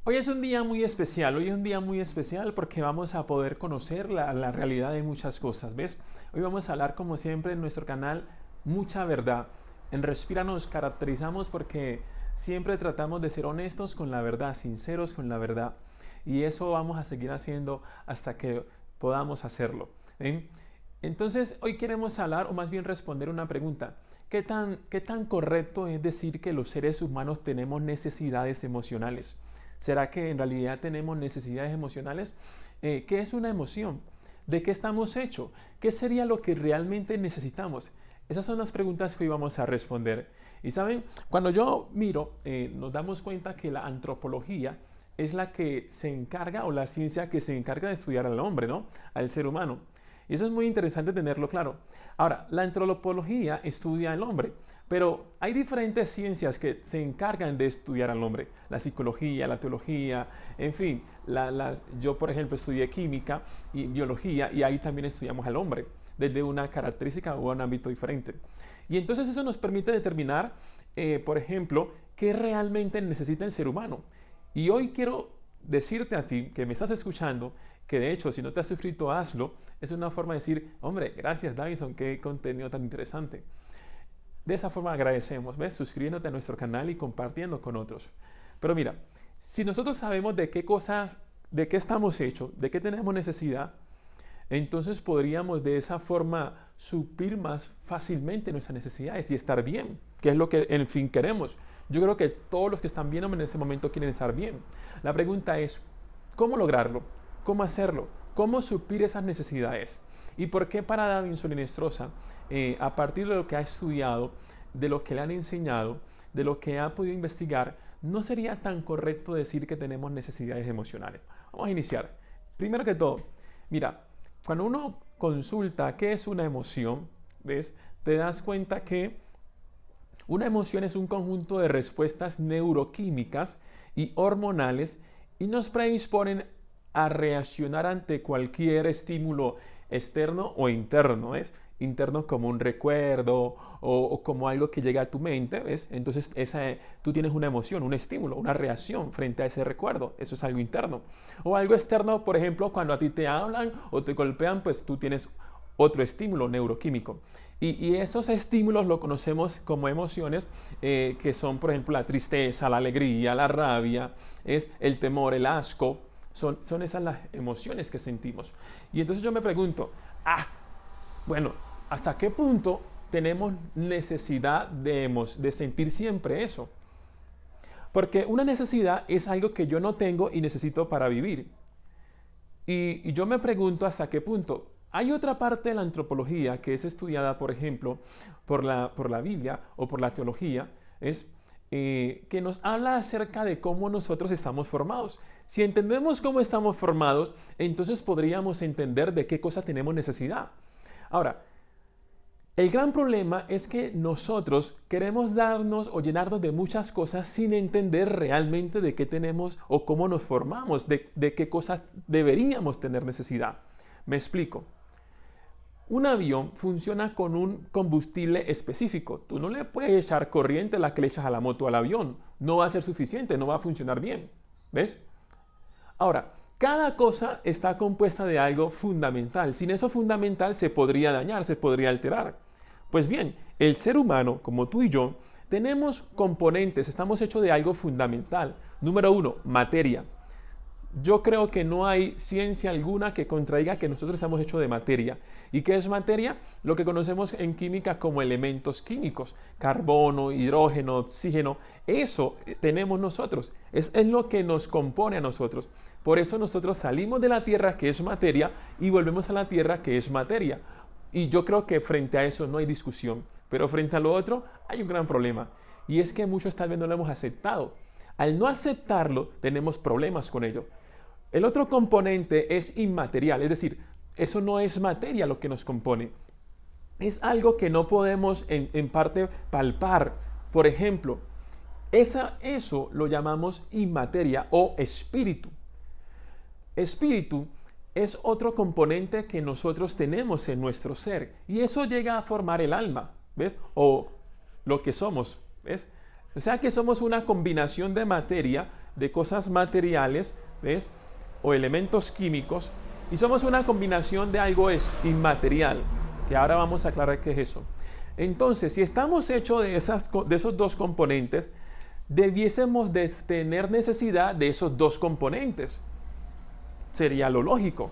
Hoy es un día muy especial, hoy es un día muy especial porque vamos a poder conocer la realidad de muchas cosas, ¿ves? Hoy vamos a hablar como siempre en nuestro canal mucha verdad. En Respira nos caracterizamos porque siempre tratamos de ser honestos con la verdad, sinceros con la verdad. Y eso vamos a seguir haciendo hasta que podamos hacerlo. ¿Ven? Entonces hoy queremos hablar o más bien responder una pregunta. ¿Qué tan correcto es decir que los seres humanos tenemos necesidades emocionales? ¿Será que en realidad tenemos necesidades emocionales? ¿Qué es una emoción? ¿De qué estamos hechos? ¿Qué sería lo que realmente necesitamos? Esas son las preguntas que hoy vamos a responder. Y saben, cuando yo miro, nos damos cuenta que la antropología es la que se encarga, o la ciencia que se encarga de estudiar al hombre, ¿no? Al ser humano. Y eso es muy interesante tenerlo claro. Ahora, la antropología estudia al hombre, pero hay diferentes ciencias que se encargan de estudiar al hombre. La psicología, la teología, en fin. Yo, por ejemplo, estudié química y biología y ahí también estudiamos al hombre desde una característica o un ámbito diferente. Y entonces eso nos permite determinar, por ejemplo, qué realmente necesita el ser humano. Y hoy quiero decirte a ti que me estás escuchando que de hecho si no te has suscrito hazlo, es una forma de decir, hombre, gracias Davison, qué contenido tan interesante. De esa forma agradecemos, ¿ves? Suscribiéndote a nuestro canal y compartiendo con otros. Pero mira, si nosotros sabemos de qué cosas, de qué estamos hechos, de qué tenemos necesidad, entonces podríamos de esa forma suplir más fácilmente nuestras necesidades y estar bien, que es lo que en fin queremos. Yo creo que todos los que están bien en ese momento quieren estar bien. La pregunta es, ¿cómo lograrlo? ¿Cómo hacerlo? ¿Cómo suplir esas necesidades? ¿Y por qué para Davinson Inestrosa, a partir de lo que ha estudiado, de lo que le han enseñado, de lo que ha podido investigar, no sería tan correcto decir que tenemos necesidades emocionales? Vamos a iniciar. Primero que todo, mira, cuando uno consulta qué es una emoción, ¿ves? Te das cuenta que una emoción es un conjunto de respuestas neuroquímicas y hormonales y nos predisponen a reaccionar ante cualquier estímulo externo o interno, ¿ves? Interno como un recuerdo o como algo que llega a tu mente, ¿ves? Entonces tú tienes una emoción, un estímulo, una reacción frente a ese recuerdo, eso es algo interno. O algo externo, por ejemplo, cuando a ti te hablan o te golpean, pues tú tienes otro estímulo neuroquímico. Y esos estímulos lo conocemos como emociones, que son, por ejemplo, la tristeza, la alegría, la rabia, es el temor, el asco. Son esas las emociones que sentimos. Y entonces yo me pregunto, bueno, ¿hasta qué punto tenemos necesidad de sentir siempre eso? Porque una necesidad es algo que yo no tengo y necesito para vivir. Y yo me pregunto hasta qué punto. Hay otra parte de la antropología que es estudiada, por ejemplo, por la Biblia o por la teología, que nos habla acerca de cómo nosotros estamos formados. Si entendemos cómo estamos formados, entonces podríamos entender de qué cosa tenemos necesidad. Ahora, el gran problema es que nosotros queremos darnos o llenarnos de muchas cosas sin entender realmente de qué tenemos o cómo nos formamos, de qué cosas deberíamos tener necesidad. Me explico. Un avión funciona con un combustible específico. Tú no le puedes echar corriente la que le echas a la moto al avión. No va a ser suficiente, no va a funcionar bien. ¿Ves? Ahora, cada cosa está compuesta de algo fundamental. Sin eso fundamental se podría dañar, se podría alterar. Pues bien, el ser humano, como tú y yo, tenemos componentes, estamos hechos de algo fundamental. Número uno, materia. Yo creo que no hay ciencia alguna que contradiga que nosotros estamos hechos de materia. ¿Y qué es materia? Lo que conocemos en química como elementos químicos. Carbono, hidrógeno, oxígeno. Eso tenemos nosotros. Es lo que nos compone a nosotros. Por eso nosotros salimos de la Tierra, que es materia, y volvemos a la Tierra, que es materia. Y yo creo que frente a eso no hay discusión. Pero frente a lo otro hay un gran problema. Y es que muchos tal vez no lo hemos aceptado. Al no aceptarlo, tenemos problemas con ello. El otro componente es inmaterial, es decir, eso no es materia lo que nos compone. Es algo que no podemos en parte palpar. Por ejemplo, eso lo llamamos inmateria o espíritu. Espíritu es otro componente que nosotros tenemos en nuestro ser y eso llega a formar el alma, ¿ves? O lo que somos, ¿ves? O sea que somos una combinación de materia de cosas materiales, ¿ves? O elementos químicos, y somos una combinación de algo inmaterial, que ahora vamos a aclarar qué es eso. Entonces, si estamos hechos de esos dos componentes, debiésemos de tener necesidad de esos dos componentes. Sería lo lógico.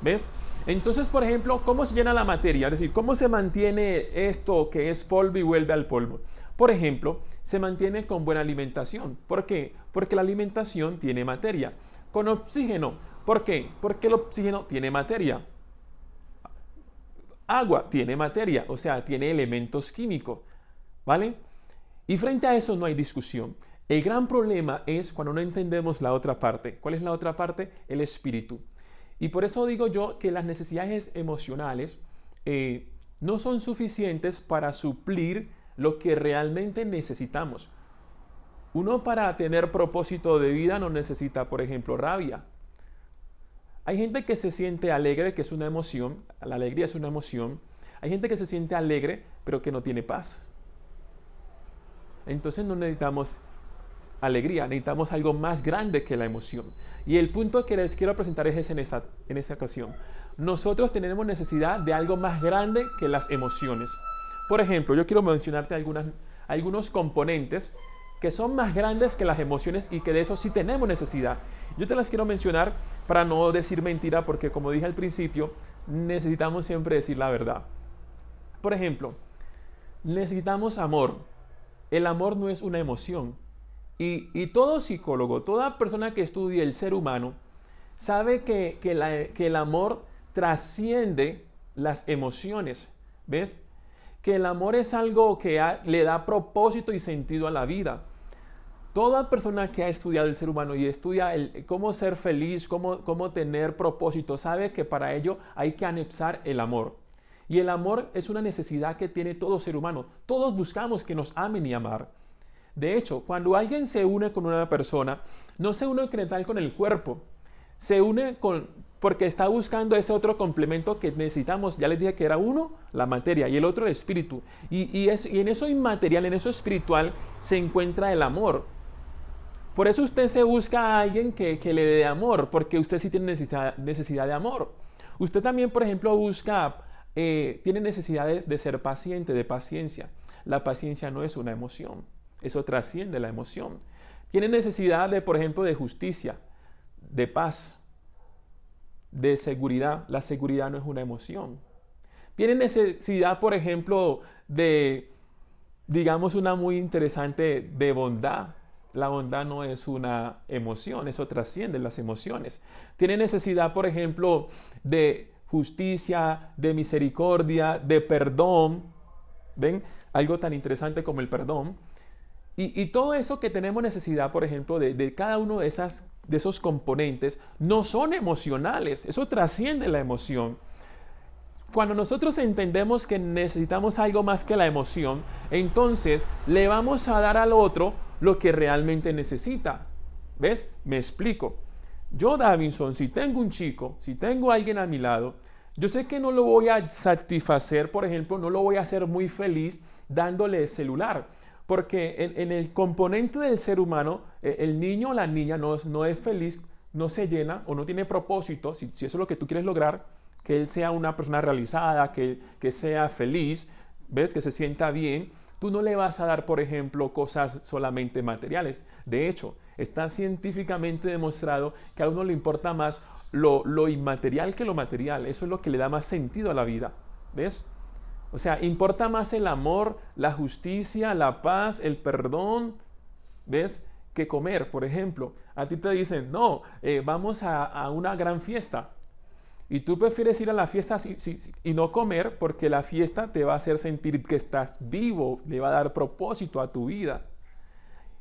¿Ves? Entonces, por ejemplo, ¿cómo se llena la materia? Es decir, ¿cómo se mantiene esto que es polvo y vuelve al polvo? Por ejemplo, se mantiene con buena alimentación. ¿Por qué? Porque la alimentación tiene materia. Con oxígeno. ¿Por qué? Porque el oxígeno tiene materia. Agua tiene materia, o sea, tiene elementos químicos. ¿Vale? Y frente a eso no hay discusión. El gran problema es cuando no entendemos la otra parte. ¿Cuál es la otra parte? El espíritu. Y por eso digo yo que las necesidades emocionales no son suficientes para suplir lo que realmente necesitamos. Uno para tener propósito de vida no necesita, por ejemplo, rabia. Hay gente que se siente alegre, que es una emoción. La alegría es una emoción. Hay gente que se siente alegre, pero que no tiene paz. Entonces no necesitamos alegría, necesitamos algo más grande que la emoción. Y el punto que les quiero presentar es ese en esta ocasión. Nosotros tenemos necesidad de algo más grande que las emociones. Por ejemplo, yo quiero mencionarte algunos componentes que son más grandes que las emociones y que de eso sí tenemos necesidad. Yo te las quiero mencionar para no decir mentira, porque como dije al principio, necesitamos siempre decir la verdad. Por ejemplo, necesitamos amor. El amor no es una emoción. Y todo psicólogo, toda persona que estudie el ser humano, sabe que el amor trasciende las emociones. ¿Ves? Que el amor es algo que le da propósito y sentido a la vida. Toda persona que ha estudiado el ser humano y estudia cómo ser feliz, cómo tener propósito, sabe que para ello hay que anexar el amor. Y el amor es una necesidad que tiene todo ser humano. Todos buscamos que nos amen y amar. De hecho, cuando alguien se une con una persona, no se une con el cuerpo. Se une porque está buscando ese otro complemento que necesitamos. Ya les dije que era uno, la materia, y el otro el espíritu. Y en eso inmaterial, en eso espiritual, se encuentra el amor. Por eso usted se busca a alguien que le dé amor, porque usted sí tiene necesidad de amor. Usted también, por ejemplo, tiene necesidades de ser paciente, de paciencia. La paciencia no es una emoción, eso trasciende la emoción. Tiene necesidad de, por ejemplo, de justicia, de paz, de seguridad. La seguridad no es una emoción. Tiene necesidad, por ejemplo, de, digamos, una muy interesante, de bondad. La bondad no es una emoción, eso trasciende las emociones. Tiene necesidad, por ejemplo, de justicia, de misericordia, de perdón. ¿Ven? Algo tan interesante como el perdón. Y todo eso que tenemos necesidad, por ejemplo, de cada uno de esos componentes, no son emocionales. Eso trasciende la emoción. Cuando nosotros entendemos que necesitamos algo más que la emoción, entonces le vamos a dar al otro lo que realmente necesita. ¿Ves? Me explico. Yo, Davinson, si tengo un chico, si tengo a alguien a mi lado, yo sé que no lo voy a satisfacer, por ejemplo, no lo voy a hacer muy feliz dándole celular. Porque en el componente del ser humano, el niño o la niña no es feliz, no se llena o no tiene propósito, si eso es lo que tú quieres lograr, que él sea una persona realizada, que sea feliz, ¿ves? Que se sienta bien. Tú no le vas a dar, por ejemplo, cosas solamente materiales. De hecho, está científicamente demostrado que a uno le importa más lo inmaterial que lo material. Eso es lo que le da más sentido a la vida. ¿Ves? O sea, importa más el amor, la justicia, la paz, el perdón, ¿ves? Que comer, por ejemplo. A ti te dicen, no, vamos a una gran fiesta. Y tú prefieres ir a la fiesta y no comer porque la fiesta te va a hacer sentir que estás vivo, le va a dar propósito a tu vida.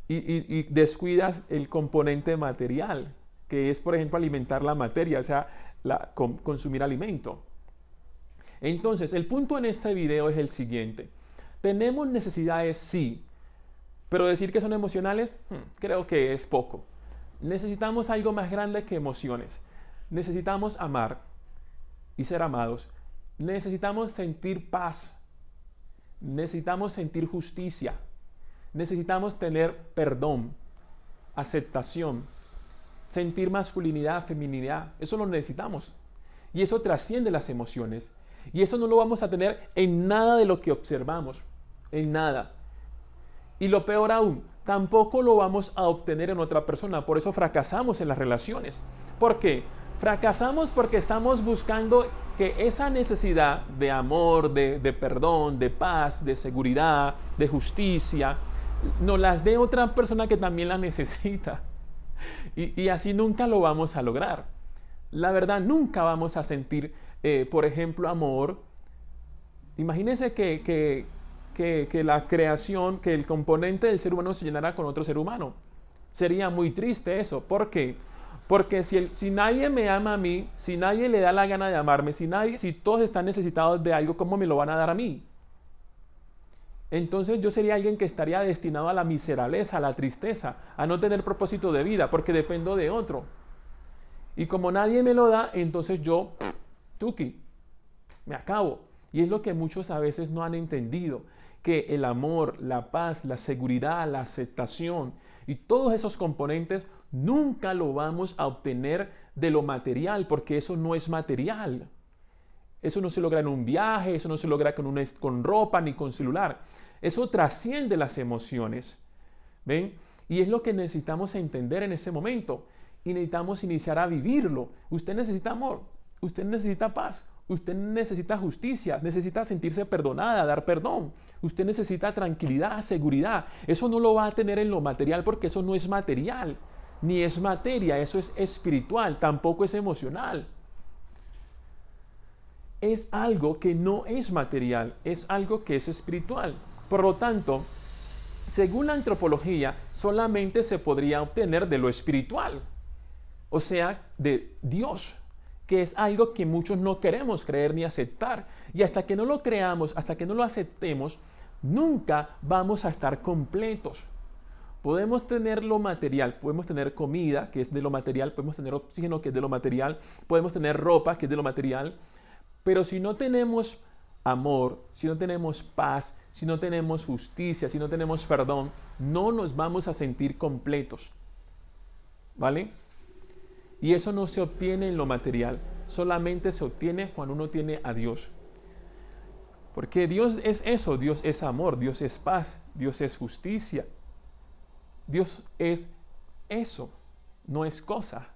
Y descuidas el componente material, que es, por ejemplo, alimentar la materia, o sea, consumir alimento. Entonces, el punto en este video es el siguiente. Tenemos necesidades, sí, pero decir que son emocionales, creo que es poco. Necesitamos algo más grande que emociones. Necesitamos amar y ser amados. Necesitamos sentir paz. Necesitamos sentir justicia. Necesitamos tener perdón. aceptación, sentir masculinidad, feminidad. Eso lo necesitamos. Y eso trasciende las emociones. Y eso no lo vamos a tener en nada de lo que observamos. En nada. Y lo peor aún, tampoco lo vamos a obtener en otra persona. Por eso fracasamos en las relaciones. ¿Por qué? Fracasamos porque estamos buscando que esa necesidad de amor, de perdón, de paz, de seguridad, de justicia, nos las dé otra persona que también la necesita. Y así nunca lo vamos a lograr. La verdad, nunca vamos a sentir, por ejemplo, amor. Imagínense que la creación, que el componente del ser humano se llenara con otro ser humano. Sería muy triste eso. ¿Por qué? Porque si nadie me ama a mí, si nadie le da la gana de amarme, si todos están necesitados de algo, ¿cómo me lo van a dar a mí? Entonces yo sería alguien que estaría destinado a la miserableza, a la tristeza, a no tener propósito de vida, porque dependo de otro. Y como nadie me lo da, entonces yo, tuki, me acabo. Y es lo que muchos a veces no han entendido, que el amor, la paz, la seguridad, la aceptación y todos esos componentes nunca lo vamos a obtener de lo material, porque eso no es material. Eso no se logra en un viaje, eso no se logra con ropa ni con celular. Eso trasciende las emociones. ¿Ven? Y es lo que necesitamos entender en ese momento. Y necesitamos iniciar a vivirlo. Usted necesita amor, usted necesita paz, usted necesita justicia, necesita sentirse perdonada, dar perdón. Usted necesita tranquilidad, seguridad. Eso no lo va a tener en lo material porque eso no es material, ni es materia, eso es espiritual, tampoco es emocional. Es algo que no es material, es algo que es espiritual. Por lo tanto, según la antropología, solamente se podría obtener de lo espiritual. O sea, de Dios, que es algo que muchos no queremos creer ni aceptar. Y hasta que no lo creamos, hasta que no lo aceptemos, nunca vamos a estar completos. Podemos tener lo material, podemos tener comida, que es de lo material, podemos tener oxígeno, que es de lo material, podemos tener ropa, que es de lo material, pero si no tenemos amor, si no tenemos paz, si no tenemos justicia, si no tenemos perdón, no nos vamos a sentir completos. ¿Vale? Y eso no se obtiene en lo material, solamente se obtiene cuando uno tiene a Dios. Porque Dios es eso, Dios es amor, Dios es paz, Dios es justicia. Dios es eso, no es cosa.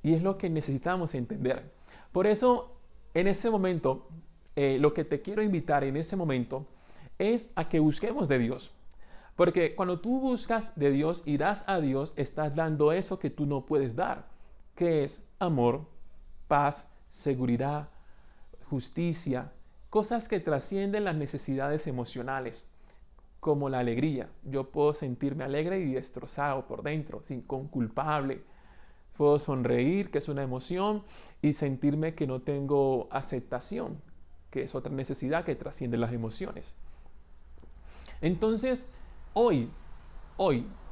Y es lo que necesitamos entender. Por eso, en ese momento, lo que te quiero invitar en ese momento es a que busquemos de Dios. Porque cuando tú buscas de Dios y das a Dios, estás dando eso que tú no puedes dar, que es amor, paz, seguridad, justicia, cosas que trascienden las necesidades emocionales, como la alegría. Yo puedo sentirme alegre y destrozado por dentro, con culpable. Puedo sonreír, que es una emoción, y sentirme que no tengo aceptación, que es otra necesidad que trasciende las emociones. Entonces, hoy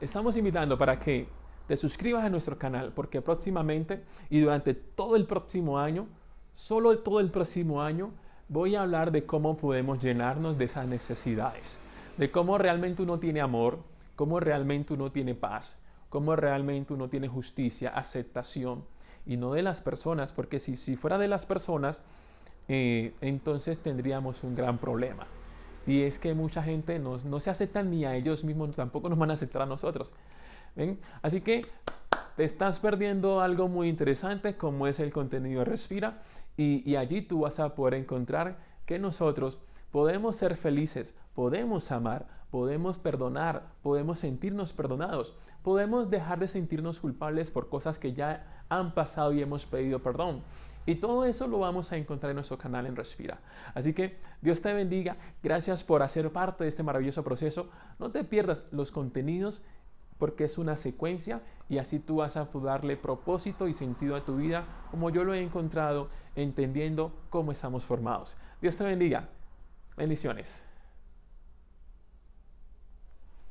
estamos invitando para que te suscribas a nuestro canal, porque próximamente y durante todo el próximo año, solo todo el próximo año, voy a hablar de cómo podemos llenarnos de esas necesidades, de cómo realmente uno tiene amor, cómo realmente uno tiene paz, cómo realmente uno tiene justicia, aceptación, y no de las personas, porque si fuera de las personas, entonces tendríamos un gran problema. Y es que mucha gente no se acepta ni a ellos mismos, tampoco nos van a aceptar a nosotros. ¿Ven? Así que te estás perdiendo algo muy interesante como es el contenido de Respira, y allí tú vas a poder encontrar que nosotros podemos ser felices, podemos amar, podemos perdonar, podemos sentirnos perdonados, podemos dejar de sentirnos culpables por cosas que ya han pasado y hemos pedido perdón. Y todo eso lo vamos a encontrar en nuestro canal en Respira. Así que Dios te bendiga. Gracias por hacer parte de este maravilloso proceso. No te pierdas los contenidos porque es una secuencia y así tú vas a poder darle propósito y sentido a tu vida como yo lo he encontrado entendiendo cómo estamos formados. Dios te bendiga. Bendiciones.